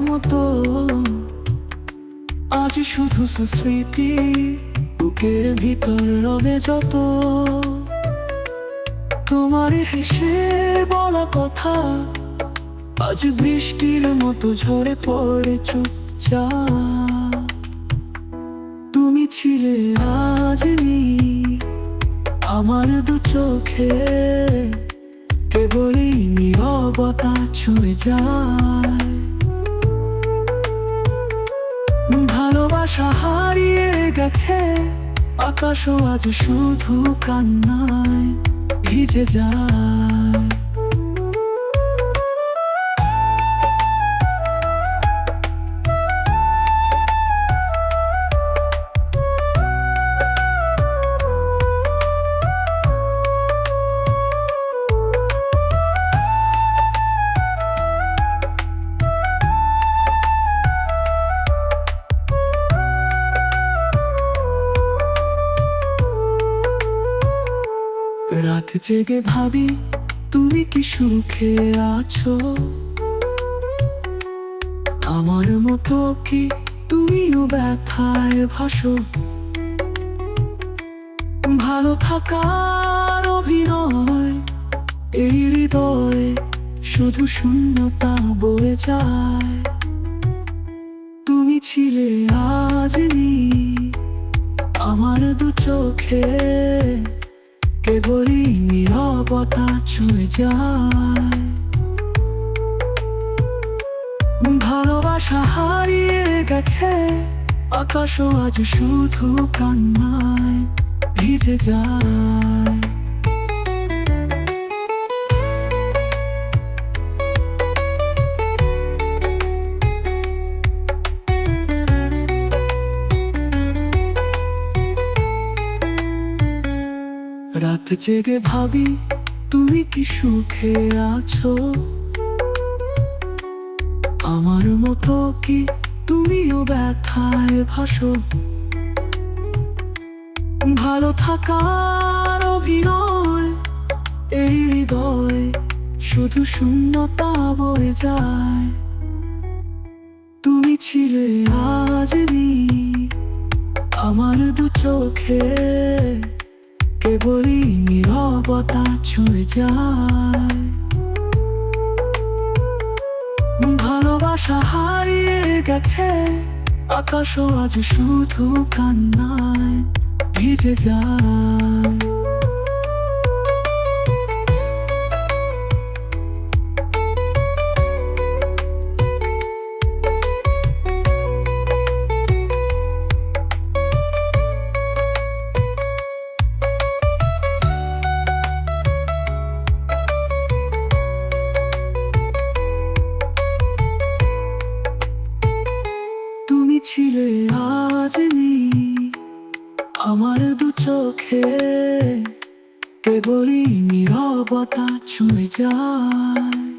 মতো আজ শুধু স্মৃতি, বুকের ভিতর রবে যত তোমার হেসে বলা কথা আজ বৃষ্টির মতো ঝরে পড়ে চুপচাপ। তুমি ছিলে আজ আমার দু চোখে, কেবলই নীরবতা ছুঁয়ে যায়। ভালোবাসা হারিয়ে গেছে, আকাশও আজ শুধু কান্নায় ভিজে যায়। রাত জেগে ভাবি তুমি কি সুখে আছো, আমার মতো কি তুমিও ব্যথায় ভাসো। ভালো থাকার অভিনয় এই হৃদয়ে শুধু শূন্যতা বয়ে যায়। তুমি ছিলে আজ আমার দু চোখে, কেবলই নীরবতা ছুঁয়ে যায়। ভালোবাসা হারিয়ে গেছে, আকাশও আজ শুধু কান্নায় ভিজে যায়। রাত জেগে ভাবি তুমি কি সুখে আছো, আমার মতো কি তুমিও ব্যথায় ভাসো। ভালো থাকার অভিনয় এই হৃদয়ে শুধু শূন্যতা বয়ে যায়। তুমি ছিলে আজ আমার দু চোখে, কেবলই নীরবতা ছুঁয়ে যায়। ভালোবাসা হারিয়ে গেছে, আকাশও আজ শুধু কান্নায় ভিজে যায়। তুমি ছিলে আজ আমার দু চোখে, কেবলই নীরবতা ছুঁয়ে যায়।